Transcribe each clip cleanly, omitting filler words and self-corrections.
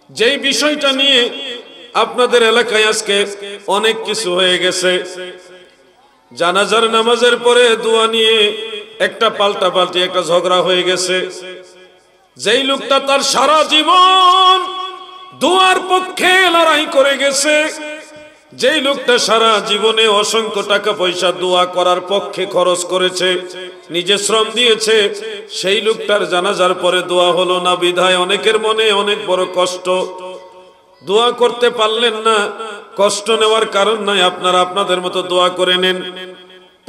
যেই বিষয়টা নিয়ে আপনাদের এলাকায় আজকে অনেক কিছু হয়ে গেছে, জানাজার নামাজের পরে দোয়া নিয়ে একটা পাল্টাপাল্টি একটা ঝগড়া হয়ে গেছে। যেই লোকটা তার সারা জীবন দোয়ার পক্ষে লড়াই করে গেছে, যেই লোকটা সারা জীবনে অসংখ্য টাকা পয়সা দোয়া করার পক্ষে খরচ করেছে, নিজে শ্রম দিয়েছে, সেই লোকটার জানাজার পরে দোয়া হলো না বিধায় অনেকের মনে অনেক বড় কষ্ট। দোয়া করতে পারলেন না, কষ্ট নেওয়ার কারণ নাই, আপনারা আপনাদের মতো দোয়া করে নেন,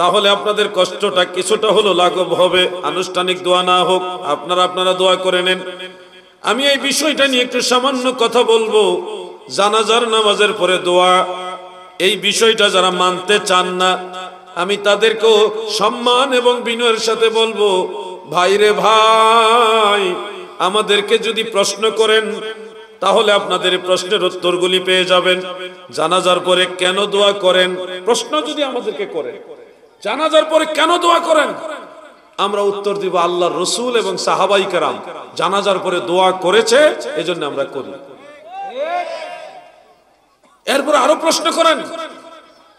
তাহলে আপনাদের কষ্টটা কিছুটা হলো লাঘব হবে। আনুষ্ঠানিক দোয়া না হোক, আপনারা দোয়া করে নেন। আমি এই বিষয়টা নিয়ে একটু সামান্য কথা বলবো। জানাজার নামাজের পরে দোয়া, এই বিষয়টা যারা মানতে চান না, আমি তাদেরকেও সম্মান এবং বিনয়ের সাথে বলবো, ভাইরে ভাই, আমাদেরকে যদি প্রশ্ন করেন তাহলে আপনাদের প্রশ্নের উত্তরগুলি পেয়ে যাবেন। জানাজার পরে কেন দোয়া করেন, প্রশ্ন যদি আমাদেরকে করেন, জানাজার পরে কেন দোয়া করেন, আমরা উত্তর দিব আল্লাহর রাসূল এবং সাহাবায়ে কেরাম জানাজার পরে দোয়া করেছে, এজন্য আমরা করি। এরপর আরো প্রশ্ন করেন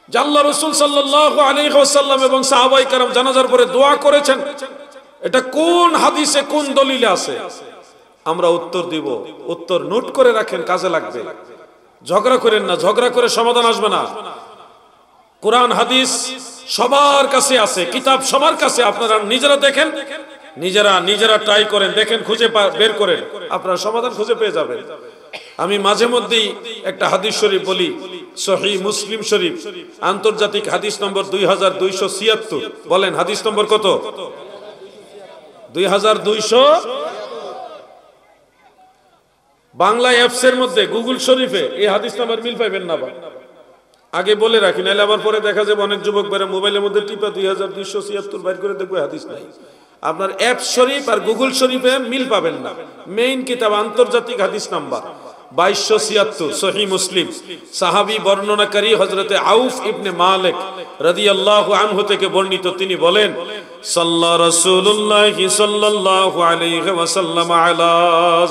যে আল্লাহর রাসূল সাল্লাল্লাহু আলাইহি ওয়াসাল্লাম এবং সাহাবায়ে কেরাম জানাজার পরে দোয়া করেছেন, এটা কোন হাদিসে কোন দলিলে আছে, আমরা উত্তর দিব। উত্তর নোট করে রাখেন, কাজে লাগবে। ঝগড়া করেন না, ঝগড়া করে সমাধান আসবে না। কোরআন হাদিস সবার কাছে আছে, কিতাব সবার কাছে। আপনারা নিজেরা দেখেন, নিজেরা ট্রাই করেন, দেখেন, খুঁজে বের করেন, আপনারা সমাধান খুঁজে পেয়ে যাবেন। আমি মাঝে মধ্যেই একটা হাদিস শরীফ বলি, সহিহ মুসলিম শরীফ, আন্তর্জাতিক হাদিস নম্বর 2276। বলেন হাদিস নম্বর কত? 2200। বাংলা অ্যাপস এর মধ্যে গুগল শরীফে এই হাদিস নাম্বার মিল পাইবেন না। আগে বলে রাখি, নাহলে আবার পরে দেখা যাবে অনেক যুবক বেড়ে মোবাইলের মধ্যে টিপা 2276 বাইর করে দেখবে হাদিস নাই। আপনার অ্যাপস শরীফ আর গুগল শরীফে মিল পাবেন না। মেইন কিতাব আন্তর্জাতিক হাদিস নাম্বার 2276 সহিহ মুসলিম। সাহাবী বর্ণনাকারী হযরতে আউফ ইবনে মালিক রাদিয়াল্লাহু আনহু থেকে বর্ণিত, তিনি বলেন, সাল্লা রাসূলুল্লাহ সাল্লাল্লাহু আলাইহি ওয়াসাল্লাম আলা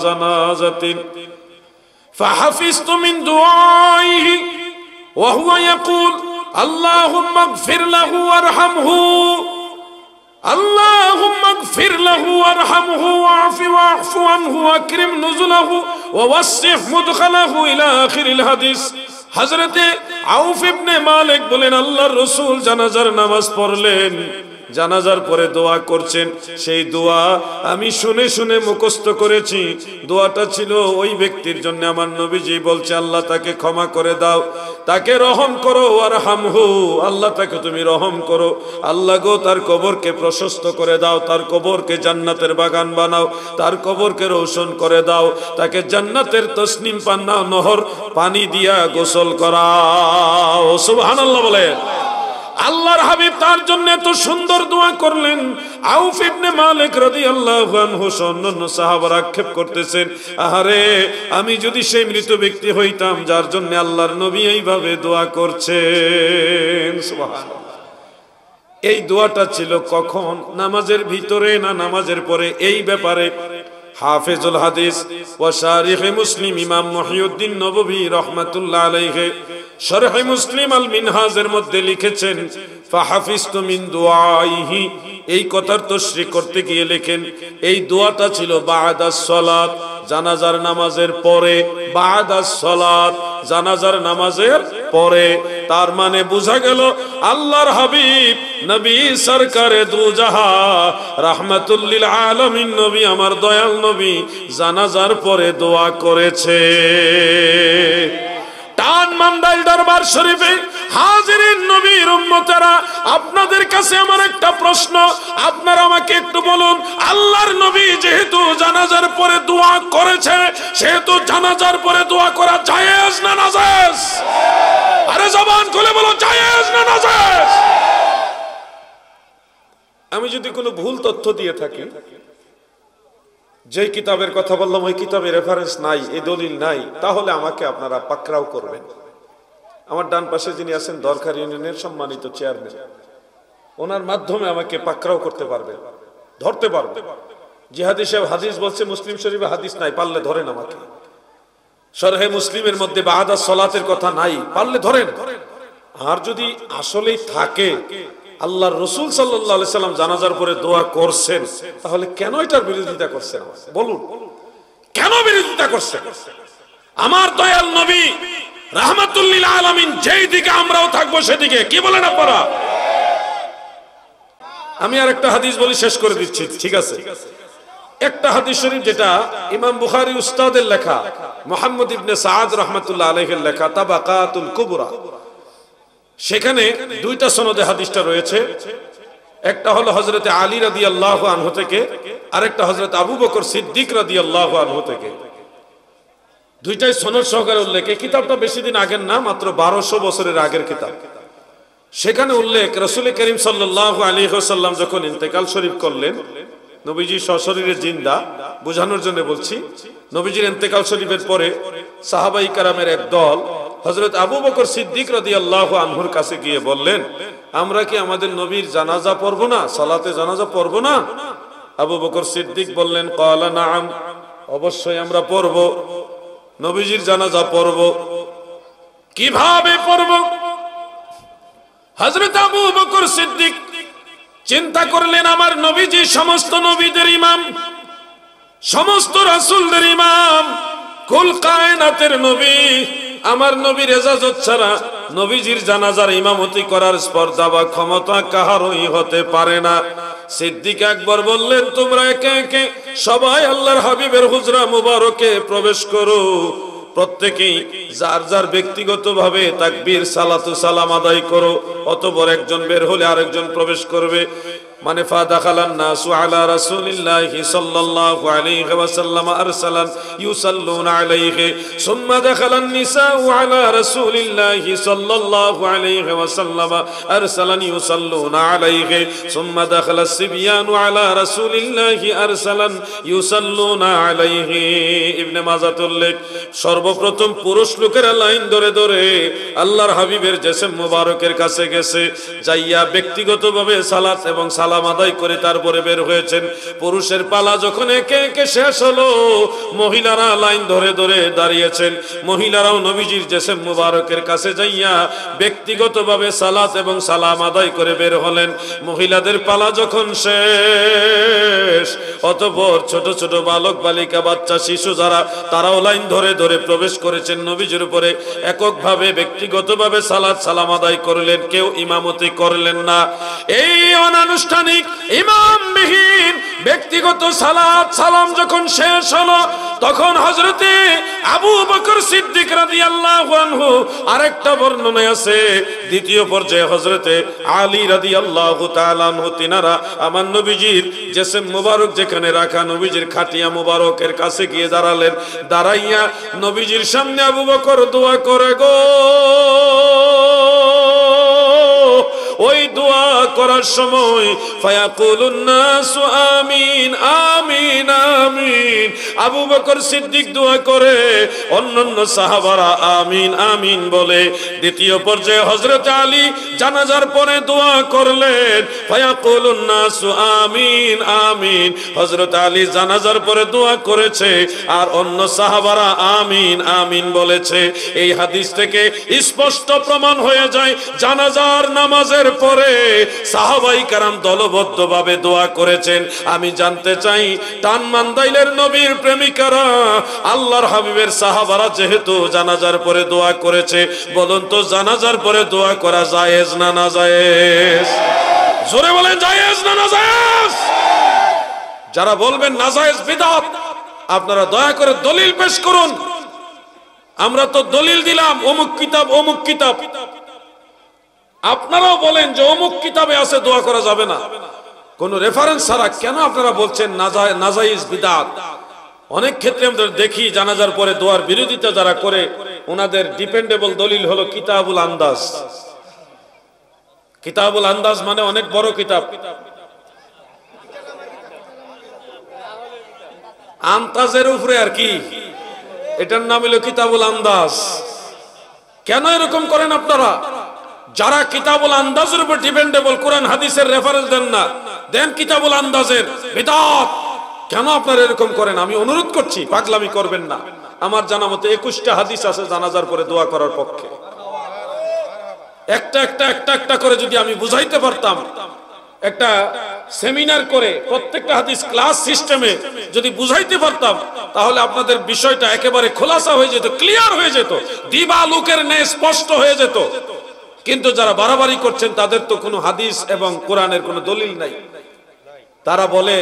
জানাজাতিন ফাহাফিজতু মিন দুআইহি ওয়া হুয়া ইয়াকুল আল্লাহুম্মা ইগফির লাহু ওয়ারহামহু اللهم اغفر له وارحمه واعف عنه واكرم نزله ووسع مدخله الى اخر الحديث। হযরতে আউফ ইবনে মালিক বলেন, আল্লাহর রাসূল জানাজার নামাজ পড়লেন, জানাজার পরে দোয়া করছেন। সেই দোয়া আমি শুনে শুনে মুখস্থ করেছি। দোয়াটা ছিল ওই ব্যক্তির জন্য, আমার নবীজি বলছে, আল্লাহ তাকে ক্ষমা করে দাও, তাকে রহম করো, ওয়ারহামহু, আল্লাহ তাকে তুমি রহম করো, আল্লাহ গো তার কবরকে প্রশস্ত করে দাও, তার কবরকে জান্নাতের বাগান বানাও, তার কবরকে রোশন করে দাও, তাকে জান্নাতের তসনিম পান্না নহর পানি দিয়া গোসল করাও। সুবহানাল্লাহ বলে। আল্লাহর হাবিব তার জন্য এত সুন্দর দোয়া করলেন। আউফ ইবনে মালিক রাদিয়াল্লাহু আনহু অন্যান্য সাহাবারা আক্ষেপ করতেছেন, আহারে, আমি যদি সেই মৃত ব্যক্তি হইতাম যার জন্য আল্লাহর নবী এইভাবে দোয়া করছেন। সুবহানাল্লাহ। এই দোয়াটা ছিল কখন? নামাজের ভিতরে না নামাজের পরে? এই ব্যাপারে হাফেজুল হাদিস ওয়া শারিহ মুসলিম ইমাম মুহিউদ্দিন নববী রাহমাতুল্লাহ আলাইহি শরহ মুসলিম আল মিনহাজের মধ্যে লিখেছেন, ফাহাফিজতু মিন দুআইহি, এই কথার তাশরীহ করতে গিয়ে লেখেন, এই দোয়াটা ছিল বাদাস সালাত, জানাজার নামাজের পরে। বাদাস সালাত, জানাজার নামাজের পরে। তার মানে বোঝা গেল আল্লাহর হাবিব নবী সরকারে দু জাহা রাহমাতুল লিল আলামিন নবী, আমার দয়াল নবী, জানাজার পরে দোয়া করেছে। টান মান্দাইল দরবার শরীফে হাজিরিন নবীর উম্মতেরা, আপনাদের কাছে আমার একটা প্রশ্ন, আপনারা আমাকে একটু বলুন, আল্লাহর নবী যেহেতু জানাজার পরে দোয়া করেছে, সেহেতু জানাজার পরে দোয়া করা জায়েজ না নাজায়েজ? আরে জবান খুলে বলো, জায়েজ না নাজায়েজ? আমি যদি কোনো ভুল তথ্য দিয়ে থাকি, যে কিতাবের কথা বললাম ওই কিতাবের রেফারেন্স নাই, এই দলিল নাই, তাহলে আমাকে আপনারা পাকড়াও করবেন। আমার ডান পাশে যিনি আছেন দরকার ইউনিয়নের সম্মানিত চেয়ারম্যান, ওনার মাধ্যমে আমাকে পাকড়াও করতে পারবেন, ধরতে পারবেন। জিহাদি সাহেব হাদিস বলছে, মুসলিম শরীফে হাদিস নাই, পারলে ধরেন আমাকে। শরহে মুসলিমের মধ্যে বাদা সলাতের কথা নাই, পারলে ধরেন। আর যদি আসলেই থাকে আল্লাহর রাসূল সাল্লাল্লাহু আলাইহি সাল্লাম জানাজার পরে দোয়া করছেন, তাহলে কেন এটার বিরোধিতা করছেন? বলুন কেন বিরোধিতা করছেন? আমার দয়াল নবী রাহমাতুল লিল আলামিন যেই দিকে আমরাও থাকবো সেদিকে, কি বলেন আপনারা? আমি আর একটা হাদিস বলি, শেষ করে দিচ্ছি, ঠিক আছে? একটা হাদিস শরীফ যেটা ইমাম বুখারী উস্তাদের লেখা, মুহাম্মদ ইবনে সাআদ রাহমাতুল্লাহ আলাইহির লেখা তাবাকাতুল কুবরা, সেখানে দুইটা সনদে হাদিসটা রয়েছে। একটা হলো হযরত আলী রাদিয়াল্লাহু আনহু থেকে, আরেকটা হযরত আবু বকর সিদ্দিক রাদিয়াল্লাহু আনহু থেকে। দুইটাই সনদ সহকারে উল্লেখ। এই কিতাবটা বেশি দিন আগের না, মাত্র 1200 বছরের আগের কিতাব। সেখানে উল্লেখ, রাসূল করিম সাল্লাল্লাহু আলাইহি ওয়াসাল্লাম যখন ইন্তেকাল শরীফ করলেন, নবীজি সশরীরে জিন্দা, বোঝানোর জন্য বলছি, নবীজির ইন্তেকাল শরীফের পরে সাহাবাই কারামের এক দল হযরত আবু বকর সিদ্দিক রাদিয়াল্লাহু আনহুর কাছে গিয়ে বললেন, আমরা কি আমাদের নবীর জানাজা পড়ব না, সালাতে জানাজা পড়ব না? আবু বকর সিদ্দিক বললেন, ক্বালা নাআম, অবশ্যই আমরা পড়ব, নবীজির জানাজা পড়ব। কিভাবে পড়ব? হযরত আবু বকর সিদ্দিক চিন্তা করলেন, আমার নবীজি সমস্ত নবীদের ইমাম, সমস্ত রাসূলদের ইমাম, কুল কায়নাতের নবী, আমার নবীর ইজাজত ছাড়া নবীজির জানাজার ইমামতি করার স্পর্ধা বা ক্ষমতা কাহারই হতে পারে না। সিদ্দিক আকবর বললেন, তোমরা একে একে সবাই আল্লাহর হাবিবের হুজরা মুবারকে প্রবেশ করো, প্রত্যেকেই যার যার ব্যক্তিগতভাবে তাকবীর সালাতু সালাম আদায় করো। অতঃপর একজন বের হলে আরেকজন প্রবেশ করবে। মানে ফাদাখালান নাসু আলা রাসূলিল্লাহি সাল্লাল্লাহু আলাইহি ওয়াসাল্লাম আরসালান ইউসাল্লুনা আলাইহি, সুম্মা দাখালান নিসাউ আলা রাসূলিল্লাহি সাল্লাল্লাহু আলাইহি ওয়াসাল্লাম আরসালান ইউসাল্লুনা আলাইহি, সুম্মা দাখালাস সিবয়ানু আলা রাসূলিল্লাহি আরসালান ইউসাল্লুনা আলাইহি। ইবনে মাজাহ উল্লেখ, সর্বপ্রথম পুরুষ লোকেরা লাইন ধরে ধরে আল্লাহর হাবিবের জিসম মুবারকের কাছে গেছে, যাইয়া ব্যক্তিগতভাবে সালাত এবং সালাম আদায় করে তারপরে বের হয়েছেন। পুরুষের পালা যখন একে একে শেষ হলো, মহিলারা লাইন ধরে ধরে দাঁড়িয়েছেন। মহিলারাও নবীজির জিসম মুবারকের কাছে যাইয়া ব্যক্তিগতভাবে সালাত এবং সালাম আদায় করে বের হলেন। মহিলাদের পালা যখন শেষ, অতঃপর ছোট ছোট বালক বালিকা, বাচ্চা, শিশু যারা, তারাও লাইন ধরে ধরে প্রবেশ করেছেন নবীজির উপরে। এককভাবে ব্যক্তিগতভাবে সালাত সালাম আদায় করলেন, কেউ ইমামতি করলেন না। এই অনানুষ্ঠানিক ইমামবিহীন ব্যক্তিগত সালাত সালাম যখন শেষ হলো, তখন হযরতে আবু বকর সিদ্দিক রাদিয়াল্লাহু আনহু, আরেকটা বর্ণনায় আছে দ্বিতীয় পর্যায়ে হযরতে আলী রাদিয়াল্লাহু তাআলা আনহু, তিনারা আমার নবীজির জিসম মুবারক যেখানে রাখা, নবীজির খাটিয়া মুবারকের কাছে গিয়ে দাঁড়ালেন। দাঁড়াইয়া নবীজির সামনে আবু বকর দোয়া করে গো। ওই দোয়া করার সময় ফায়াকুলুন নাসু আমিন আমিন আমিন, আবু বকর সিদ্দিক দোয়া করে, অন্যান্য সাহাবারা আমিন আমিন বলে। দ্বিতীয় পর্যায়ে হযরত আলী জানাজার পরে দোয়া করলেন, ফায়াকুলুন নাসু আমিন আমিন, হযরত আলী জানাজার পরে দোয়া করেছে আর অন্য সাহাবারা আমিন আমিন বলেছে। এই হাদিস থেকে স্পষ্ট প্রমাণ হয়ে যায়, জানাজার নামাজের পরে সাহাবাই কারাম দলবদ্ধভাবে দোয়া করেছেন। আমি জানতে চাই, টান মান্দাইলের নবীর প্রেমিকারা, আল্লাহর হাবিবের সাহাবারা যেহেতু জানাজার পরে দোয়া করেছে, বলুন তো জানাজার পরে দোয়া করা জায়েজ না না জায়েজ? জোরে বলেন, জায়েজ না না জায়েজ? যারা বলবেন না জায়েজ বিদআত, আপনারা দয়া করে দলিল পেশ করুন। আমরা তো দলিল দিলাম অমুক কিতাব অমুক কিতাব, আপনারাও বলেন যে অমুক কিতাবে আছে দোয়া করা যাবে না। কোন রেফারেন্স ছাড়া কেন আপনারা বলছেন নাজায়েজ বিদআত? অনেক ক্ষেত্রে আমরা দেখি জানাজার পরে দোয়ার বিরোধিতা যারা করে, ওনাদের ডিপেন্ডেবল দলিল হলো কিতাবুল আন্দাজ। কিতাবুল আন্দাজ মানে অনেক বড় কিতাব। আন্দাজের উপরে আর কি, এটার নাম হলো কিতাবুল আন্দাজ। কেন এরকম করেন আপনারা? যারা কিতাবুল আন্দাজের উপর ডিপেন্ডেবল, কোরআন হাদিসের রেফারেন্স দেন না, দেন কিতাবুল আন্দাজের। বিদআত কেন আপনারা এরকম করেন? আমি অনুরোধ করছি, পাগলামি করবেন না। আমার জানা মতে 21টা হাদিস আছে জানাজার পরে দোয়া করার পক্ষে। একটা একটা একটা একটা করে যদি আমি বুঝাইতে পারতাম, একটা সেমিনার করে প্রত্যেকটা হাদিস ক্লাস সিস্টেমে যদি বুঝাইতে পারতাম, তাহলে আপনাদের বিষয়টা একেবারে খোলাসা হয়ে যেত, ক্লিয়ার হয়ে যেত, দিবালোকের ন্যায় স্পষ্ট হয়ে যেত। কিন্তু যারা বাড়াবাড়ি করছেন তাদের তো কোনো হাদিস এবং কোরআনের কোনো দলিল নাই। তারা বলে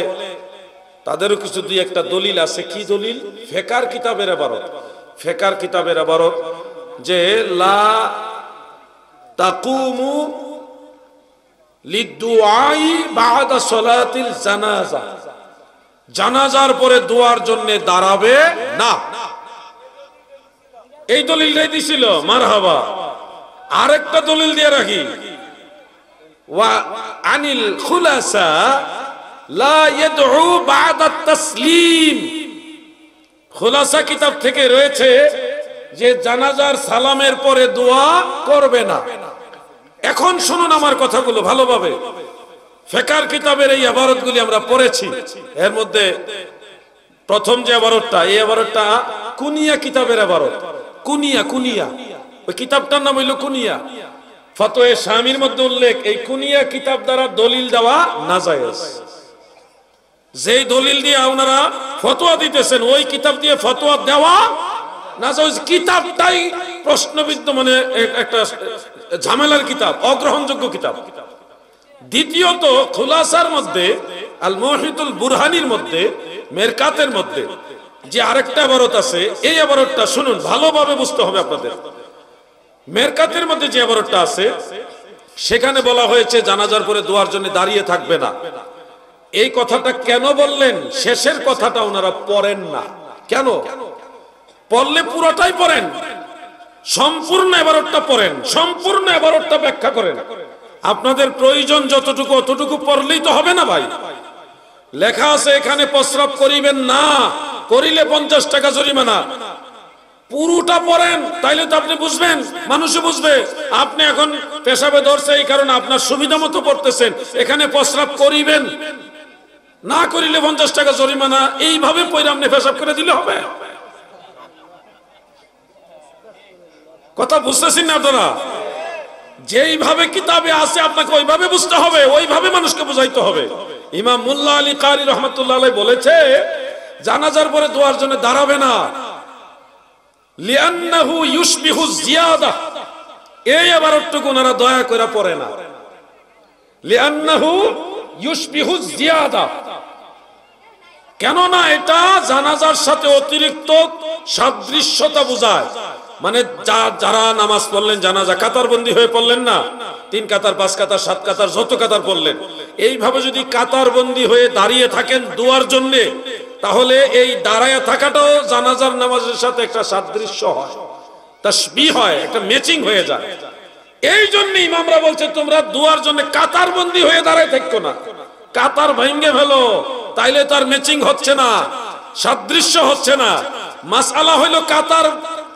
তাদেরও কিছু দুই একটা দলিল আছে। কি দলিল? ফিকহ কিতাবের ইবারত, ফিকহ কিতাবের ইবারত যে লা তাকুমু লিদুআই বাদা সালাতিল জানাজা, জানাজার পরে দোয়ার জন্য দাঁড়াবে না। এই দলিলটাই দিছিল, মারহাবা। আরেকটা দলিল দিয়ে রাখি, ওয়া আনিল খুলাসা লা ইয়াদউ বাদা তাসলিম। খুলাসা কিতাব থেকে রয়েছে যে জানাজার সালামের পরে দোয়া করবে না। এখন শুনুন আমার কথাগুলো ভালোভাবে। ফিকহ কিতাবের এই ইবারতগুলি আমরা পড়েছি। এর মধ্যে প্রথম যে ইবারতটা, এই ইবারতটা কুনিয়া কিতাবের ইবারত। কুনিয়া, কুনিয়া, ওই কিতাবটার নাম হইল কুনিয়া। ফতোয়ে শামির মধ্যে উল্লেখ, এই কুনিয়া কিতাব দ্বারা দলিল দেওয়া নাজায়েজ। যেই দলিল দিয়ে ওনারা ফতোয়া দিতেছেন, ওই কিতাব দিয়ে ফতোয়া দেওয়া নাজায়েজ। কিতাবটাই প্রশ্নবিদ্ধ, মানে একটা ঝামেলার কিতাব, অগ্রহণযোগ্য কিতাব। দ্বিতীয়ত খুলাসার মধ্যে, আল মুহিতুল বুরহানির মধ্যে, মেরকাতের মধ্যে যে আরেকটা ইবারত আছে, এই ইবারতটা শুনুন, ভালোভাবে বুঝতে হবে আপনাদের। মেরকাতের মধ্যে যে ইবারতটা আছে, সেখানে বলা হয়েছে জানাজার পরে দোয়ার জন্য দাঁড়িয়ে থাকবে না। এই কথাটা কেন বললেন? শেষের কথাটা ওনারা পড়েন না। কেন? পড়লে পুরোটাই পড়েন, সম্পূর্ণ ইবারতটা পড়েন, সম্পূর্ণ ইবারতটা ব্যাখ্যা করেন। আপনাদের প্রয়োজন যতটুকু অতটুকু পড়লেই তো হবে না ভাই। লেখা আছে এখানে প্রস্রাব করিবেন না, করিলে 50 টাকা জরিমানা। পুরোটা পড়েন, তাইলে তো আপনি বুঝবেন, মানুষও বুঝবে। আপনি এখন পেশাবে ধরছে এই কারণে আপনার সুবিধা মতো পড়তেছেন। এখানে প্রস্রাব করিবেন না, করিলে 50 টাকা জরিমানা, এইভাবে পড়ে আপনি পেশাব করে দিলে হবে? কথা বুঝতেছেন না আপনারা? যেইভাবে কিতাবে আছে আপনাকে ওইভাবে বুঝতে হবে, ওইভাবে মানুষকে বুঝাইতে হবে। ইমাম মুল্লা আলী কারি রহমাতুল্লাহ আলাইহি বলেছে জানাজার পরে দোয়ার জন্য দাঁড়াবে না, লিআন্নাহু ইউশবিহু জিয়াদা। এই ইবারতটুকু ওনারা দয়া করে পড়ে না। লিআন্নাহু ইউশবিহু জিয়াদা, কেননা এটা জানাজার সাথে অতিরিক্ত সাদৃশ্যতা বোঝায়। মানে যারা নামাজ পড়লেন, জানাজা কাতারবন্দি হয়ে পড়লেন না, 3 কাতার 5 কাতার 7 কাতার যত কাতার পড়লেন, এইভাবে যদি কাতারবন্দি হয়ে দাঁড়িয়ে থাকেন দোয়ার জন্য, তাহলে এই দাঁড়ায় থাকাটাও জানাজার নামাজের সাথে একটা সাদৃশ্য হয়, তাসবিহ হয়, একটা ম্যাচিং হয়ে যায়। এই জন্য ইমামরা বলছে তোমরা দোয়ার জন্য কাতারবন্দি হয়ে দাঁড়ায় থাকো না, কাতার ভেঙে ফেলো, তাইলে তার ম্যাচিং হচ্ছে না, সাদৃশ্য হচ্ছে না। মাসআলা হইলো কাতার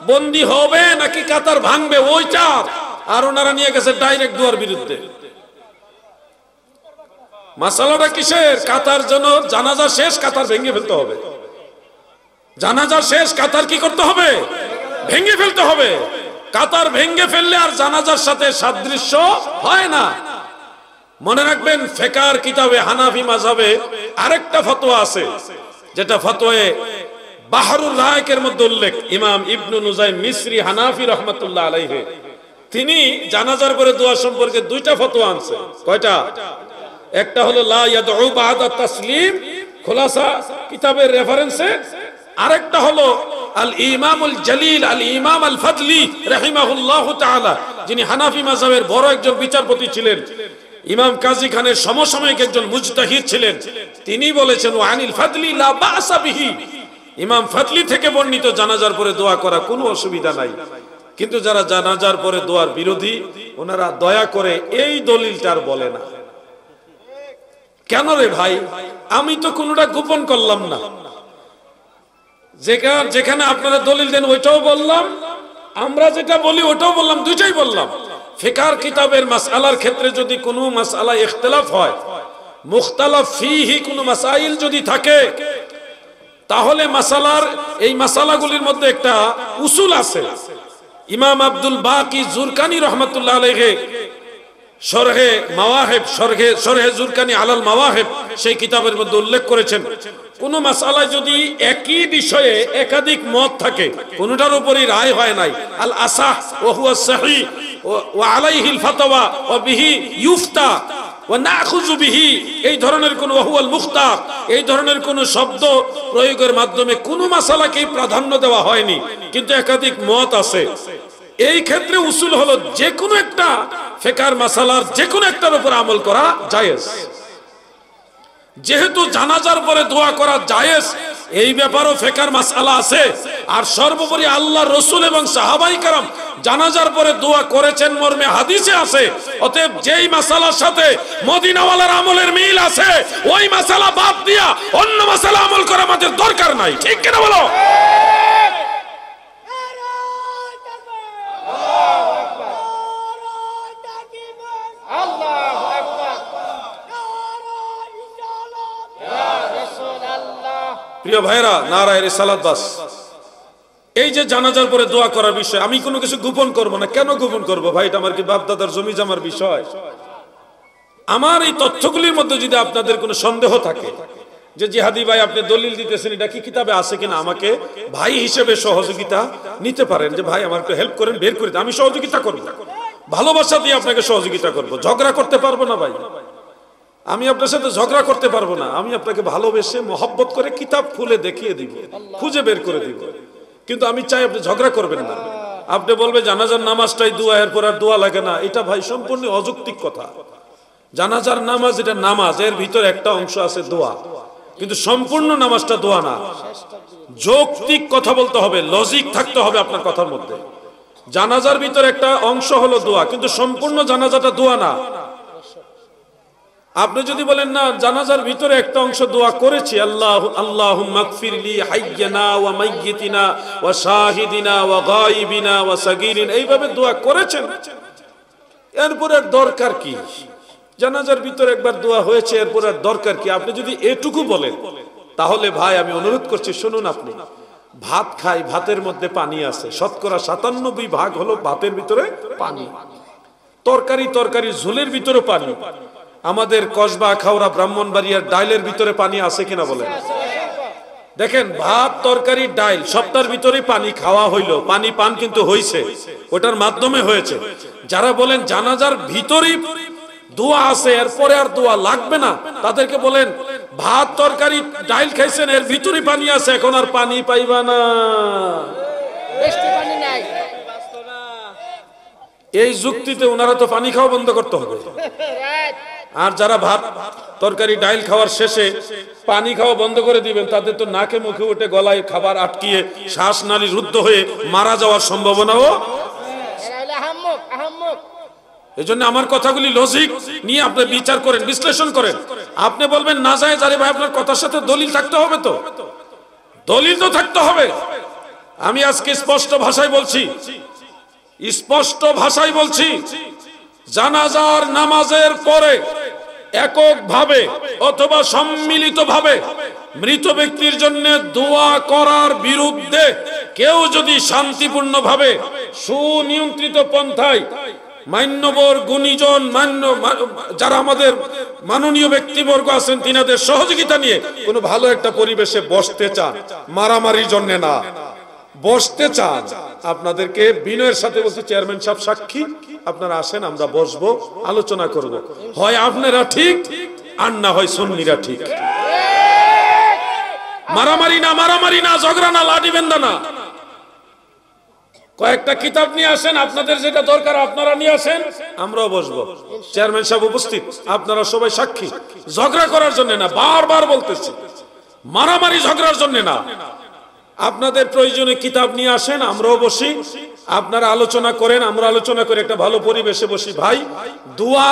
বন্দি হবে নাকি কাতার ভাঙবে, ওইটা। আর ওনারা নিয়ে গেছে ডাইরেক্ট দোয়ার বিরুদ্ধে। মাসালাটা কিসের? কাতার জন্য জানাজা শেষ, কাতার ভেঙে ফেলতে হবে। জানাজা শেষ, কাতার কি করতে হবে? ভেঙে ফেলতে হবে। কাতার ভেঙে ফেললে আর জানাজার সাথে সাদৃশ্য হয় না। মনে রাখবেন, ফিকহ কিতাবে হানাফি মাযহাবে আরেকটা ফতোয়া আছে, যেটা ফতোয়ে বাহরুল রায়কের মধ্যে উল্লেখ। ইমাম ইবনু নুজাইম মিসরি হানাফি রহমাতুল্লাহ আলাইহি, তিনি জানাজার পরে দোয়া সম্পর্কে 2টা ফতোয়া আনছে। কয়টা? একটা হলো লা ইয়াদউ বাদা তাসলিম, খুলাসা কিতাবের রেফারেন্সে। আরেকটা হলো আল ইমামুল জলিল আল ইমাম আল ফাদলি রাহিমাহুল্লাহু তাআলা, যিনি হানাফি মাযহাবের বড় একজন বিচারপতি ছিলেন, ইমাম কাজী খানের সমসাময়িক একজন মুজতাহিদ ছিলেন। তিনি বলেছেন ওয়া আনিল ফাদলি লা বাসা বিহি, ইমাম ফাদলি থেকে বর্ণিত জানাজার পরে দোয়া করা কোনো অসুবিধা নাই। কিন্তু যারা জানাজার পরে দোয়ার বিরোধী, ওনারা দয়া করে এই দলিলটার বলে না। কেন রে ভাই? আমি তো কোনোটা গোপন করলাম না। যেখানে আপনারা দলিল দেন ওইটাও বললাম, আমরা যেটা বলি ওটাও বললাম, দুইটাই বললাম। ফিকহ কিতাবের মাসআলার ক্ষেত্রে যদি কোনো মাসআলা ইখতিলাফ হয়, মুখতালাফ ফীহি কোনো মাসাইল যদি থাকে, তাহলে মাসালার এই মাসালাগুলির মধ্যে একটা উসুল আছে। ইমাম আব্দুল বাকি জুরকানি রহমাতুল্লাহ আলাইহি শরহে মাওয়াহিব শরহে জুরকানি আলাল মাওয়াহিব সেই কিতাবের মধ্যে উল্লেখ করেছেন, কোন মাসালায় যদি একই বিষয়ে একাধিক মত থাকে, কোনটার উপরই রায় হয় নাই, আল আসাহ ওয়া হুয়া সহিহ ওয়া আলাইহিল ফাতওয়া ওয়া বিহি ইউফতা ওয়া নাখুযু বিহি, এই ধরনের কোন ওয়া হুয়াল মুখতার, এই ধরনের কোন শব্দ প্রয়োগের মাধ্যমে কোন মাসালাকে প্রাধান্য দেওয়া হয়নি, কিন্তু একাধিক মত আছে। এই ক্ষেত্রে উসুল হলো যে কোনো একটা ফিকহের মাসালার যে কোনো একটার উপর আমল করা জায়েজ। যেহেতু জানাজার পরে দোয়া করা জায়েজ, এই ব্যাপারেও ফিকহের মাসালা আছে। আর সর্বোপরি আল্লাহ রাসূল এবং সাহাবায়ে কেরাম জানাজার পরে দোয়া করেছেন মর্মে হাদিসে আছে। অতএব যেই মাসালার সাথে মদিনাওয়ালার আমলের মিল আছে, ওই মাসালা বাদ দিয়া অন্য মাসালা আমল করা আমাদের দরকার নাই। ঠিক কিনা বলো? প্রিয় ভাইরা, নারায়ে রিসালাত বাস। এই যে জানাজার পরে দোয়া করার বিষয়, আমি কোনো কিছু গোপন করব না। কেন গোপন করব ভাই? এটা আমার কি বাপ দাদার জমি জমার বিষয়? আমার এই তথ্যগুলির মধ্যে যদি আপনাদের কোনো সন্দেহ থাকে যে জিহাদি ভাই আপনি দলিল দিতেছেন, এটা কি কিতাবে আছে কিনা, আমাকে ভাই হিসেবে সহযোগিতা নিতে পারেন, যে ভাই আমার একটু হেল্প করেন, বের করে দেন, আমি সহযোগিতা করব, ভালোবাসা দিয়ে আপনাকে সহযোগিতা করব। ঝগড়া করতে পারবো না ভাই, আমি আপনার সাথে ঝগড়া করতে পারবো না। আমি আপনাকে ভালোবেসে মহব্বত করে কিতাব খুলে দেখিয়ে দিব, খুঁজে বের করে দিব, কিন্তু আমি চাই আপনি ঝগড়া করবেন না। আপনি বলবে জানাজার নামাজটাই দোয়া, এরপর আর দোয়া লাগে না, এটা ভাই সম্পূর্ণ অযৌক্তিক কথা। জানাজার নামাজ এটা নামাজ, এর ভিতর একটা অংশ আছে দোয়া, কিন্তু সম্পূর্ণ নামাজটা দোয়া না। যৌক্তিক কথা বলতে হবে, লজিক থাকতে হবে আপনার কথার মধ্যে। জানাজার ভিতর একটা অংশ হলো দোয়া, কিন্তু সম্পূর্ণ জানাজাটা দোয়া না। আপনি যদি বলেন না জানাজার ভিতরে একটা অংশ দোয়া করেছি, আল্লাহুম্মা গফিরলি হাইয়িনা ওয়া মাইয়িতিনা ওয়া শাহিদিনা ওয়া গায়িবিনা ওয়া সাগীরিনা, এইভাবে দোয়া করেছেন, এরপর আর দরকার কি? জানাজার ভিতরে একবার দোয়া হয়েছে, এরপর আর দরকার কি? আপনি যদি এটুকু বলেন, তাহলে ভাই আমি অনুরোধ করছি শুনুন। আপনি ভাত খাই, ভাতের মধ্যে পানি আছে, শতকরা ৯৭% হলো ভাতের ভিতরে পানি। তরকারি ঝোলের ভিতরে পানি। আমাদের কসবা, খাওড়া, ব্রাহ্মণবাড়িয়ার ডাইলের ভিতরে পানি আছে কিনা বলেন? দেখেন, ভাত, তরকারি, ডাইল সবটার ভিতরে পানি খাওয়া হইলো, পানি পান কিন্তু হইছে, ওটার মাধ্যমে হয়েছে। যারা বলেন জানাজার ভিতরেই দোয়া আছে, এরপরে আর দোয়া লাগবে না, তাদেরকে বলেন ভাত, তরকারি, ডাইল খাইছেন, এর ভিতরে পানি আছে, এখন আর পানি পাইবা না। এই যুক্তিতে ওনারা তো পানি খাওয়া বন্ধ করতে হবে। আর যারা ভাত, তরকারি, ডাইল খাওয়ার শেষে পানি খাওয়া বন্ধ করে দিবেন, তাদের তো নাকে মুখে উঠে গলায় খাবার আটকিয়ে শ্বাসনালী রুদ্ধ হয়ে মারা যাওয়ার সম্ভাবনাও। এজন্য আমার কথাগুলি লজিক নিয়ে আপনি বিচার করেন, বিশ্লেষণ করেন। আপনি বলবেন না যায়, আরে ভাই আপনার কথার সাথে দলিল থাকতে হবে, তো দলিল তো থাকতে হবে। আমি আজকে স্পষ্ট ভাষায় বলছি, জানাজার নামাজের পরে এককভাবে অথবা সম্মিলিতভাবে মৃত ব্যক্তির জন্য দোয়া করার বিরুদ্ধে কেউ যদি শান্তিপূর্ণভাবে সুনিয়ন্ত্রিত পন্থায় মান্যবর গুণীজন, যারা আমাদের মাননীয় ব্যক্তিবর্গ আছেন, তিনাদের সহযোগিতা নিয়ে কোনো ভালো একটা পরিবেশে বসতে চান, মারামারির জন্য না, বসতে চান, আপনাদেরকে বিনয়ের সাথে বলছি, চেয়ারম্যান সাহেব সাক্ষী, আপনারা আসেন, আমরা বসবো, আলোচনা করব। হয় আপনারা ঠিক, আর না হয় সুন্নিরা ঠিক। মারামারি না, ঝগড়া না, লাঠি বেন্দা না। কয়েকটা কিতাব নিয়ে আসেন, আপনাদের যেটা দরকার আপনারা নিয়ে আসেন, আমরাও বসবো, চেয়ারম্যান সাহেব উপস্থিত, আপনারা সবাই সাক্ষী। ঝগড়া করার জন্য না, বারবার বলতেছি, মারামারি ঝগড়ার জন্য না। আপনাদের প্রয়োজনে কিতাব নিয়ে আসেন, আমরাও বসি, আপনারা আলোচনা করেন, আমরা আলোচনা করে একটা ভালো পরিবেশে বসি। ভাই, দোয়া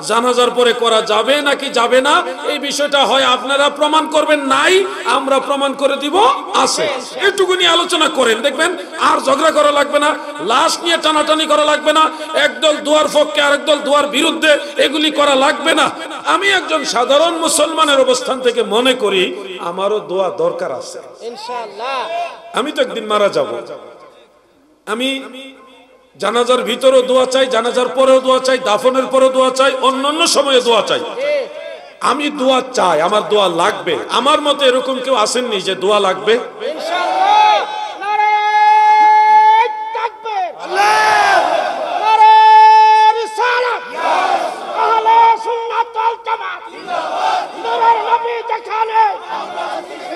জানাজার পরে করা যাবে নাকি যাবে না, এই বিষয়টা হয় আপনারা প্রমাণ করবেন, নাই আমরা প্রমাণ করে দিব আছে, এটুকু নিয়ে আলোচনা করেন, দেখবেন আর ঝগড়া করা লাগবে না, লাশ নিয়ে টানাটানি করা লাগবে না, একদল দোয়ার পক্ষে আরেকদল দোয়ার বিরুদ্ধে এগুলি করা লাগবে না। আমি একজন সাধারণ মুসলমানের অবস্থান থেকে মনে করি আমারও দোয়া দরকার আছে ইনশাআল্লাহ। আমি তো একদিন মারা যাব আমি জানাজার ভিতরেও দোয়া চাই জানাজার পরেও দোয়া চাই দাফনের পরেও দোয়া চাই অন্যান্য সময়ে দোয়া চাই আমি দোয়া চাই আমার দোয়া লাগবে আমার মতে এরকম কেউ আসেননি যে দোয়া লাগবে ইনশাআল্লাহ। নারে তাকবীর, নারে রিসালাত, আহলে সুন্নাত ওয়াল জামাত, নূরের নবী দেখালে,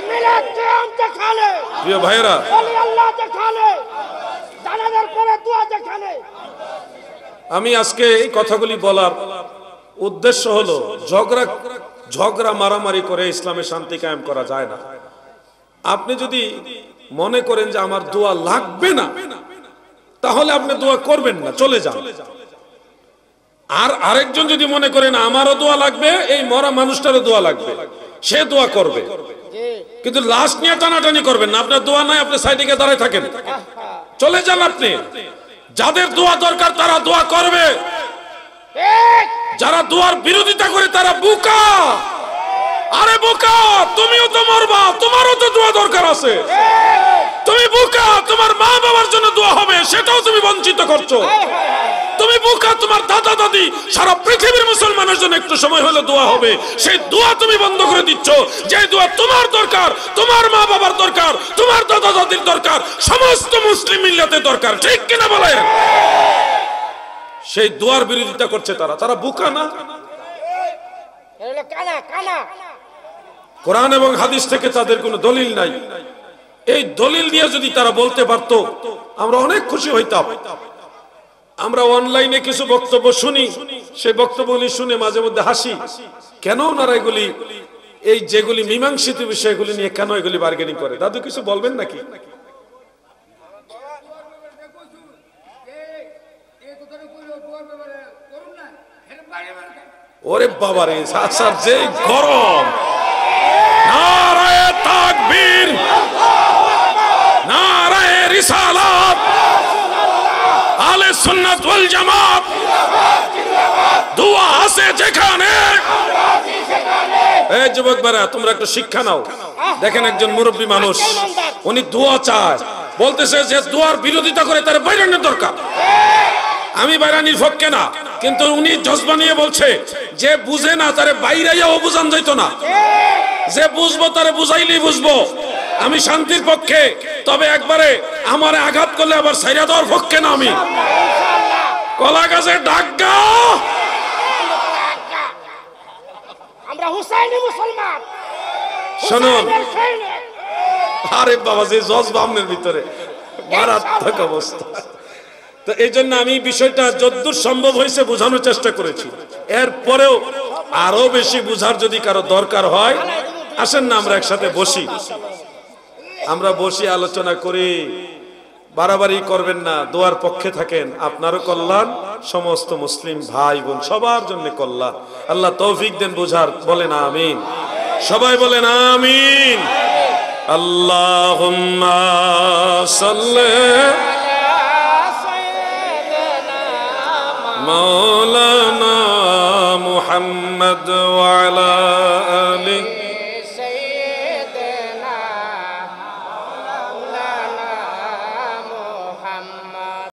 মিলাদ কিয়াম দেখালে, প্রিয় ভাইরা ওলি আল্লাহ দেখালে, জানাজার পরে দোয়া দেখালে। আমি আজকে এই কথাগুলি বলার উদ্দেশ্য হলো ঝগড়া মারামারি করে ইসলামে শান্তি কায়েম করা যায় না। আপনি যদি মনে করেন যে আমার দোয়া লাগবে না তাহলে আপনি দোয়া করবেন না, চলে যান। আর আরেকজন যদি মনে করেন আমারও দোয়া লাগবে এই মরা মানুষটারও দোয়া লাগবে সে দোয়া করবে, কিন্তু লাশ নিয়ে টানাটানি করবেন না। আপনার দোয়া নাই আপনি সাইডে গিয়ে দাঁড়ায় থাকেন, চলে যান। আপনি যাদের দোয়া দরকার তারা দোয়া করবে, যারা দোয়ার বিরোধিতা করে তারা বোকা। আরে বোকা, তুমিও তো মরবা, তোমারও তো দোয়া দরকার আছে। তুমি বোকা, তোমার মা বাবার জন্য দোয়া হবে সেটাও তুমি বঞ্চিত করছো। তুমি বোকা, তোমার দাদা দাদি সারা পৃথিবীর মুসলমানের জন্য একটু সময় হলে দোয়া হবে সেই দোয়া তুমি বন্ধ করে দিচ্ছ। যে দোয়া তোমার দরকার, তোমার মা বাবার দরকার, তোমার দাদা দাদির দরকার, সমস্ত মুসলিম মিল্লাতের দরকার, ঠিক কিনা বলেন? সেই দোয়ার বিরোধিতা করছে তারা বোকা না? কোরআন এবং হাদিস থেকে তাদের কোনো দলিল নাই। এই দলিল দিয়ে যদি তারা বলতে পারতো আমরা অনেক খুশি হইতাম। আমরা অনলাইনে কিছু বক্তব্য শুনি, সেই বক্তব্যগুলি শুনে মাঝে মধ্যে হাসি। কেন ওনারা এগুলি এই যেগুলি মীমাংসিত বিষয়গুলি নিয়ে কেন এগুলি বার্গেনিং করে? দাদু কিছু বলবেন নাকি? ওরে বাবা রে, স্যার যে গরম! নারায়ে তাকবীর, নারায়ে রিসালাত, আহলে সুন্নাত ওয়াল জামাত। দোয়া আছে যেখানে। এই যুবক ভাইরা তোমরা একটু শিক্ষা নাও। দেখেন একজন মুরব্বী মানুষ উনি দোয়া চায়, বলতেছে যে দোয়ার বিরোধিতা করে তার বাইরানোর দরকার। আমি বাইরানির পক্ষে না, কিন্তু উনি জজবা নিয়ে বলছে যে বুঝে না তারে বাইরাইয়াও বুঝান যাইত না, যে বুঝবো তারে বুঝাইলেই বুঝবো। আমি শান্তির পক্ষে, তবে একবারে আমারে আঘাত করলে আবার ছাইরা দেওয়ার পক্ষে না। আমি কলা গাছে ডাক্কা, আমরা হুসাইনি মুসলমান। শুনুন, আরে বাবা যে জজবা আপনার ভিতরে মারাত্মক অবস্থা। তো এই জন্য আমি বিষয়টা যতদূর সম্ভব হয়েছে বোঝানোর চেষ্টা করেছি। এরপরেও আরো বেশি বুঝার যদি কারো দরকার হয় আসেন না আমরা একসাথে বসি, আমরা বসি আলোচনা করি। বাড়াবাড়ি করবেন না, দোয়ার পক্ষে থাকেন, আপনারও কল্যাণ, সমস্ত মুসলিম ভাই বোন সবার জন্য কল্যাণ। আল্লাহ তৌফিক দেন বুঝার, বলেন আমিন। সবাই বলেন আমিন। আল্লাহুম্মা সাল্লি مولانا محمد وعلى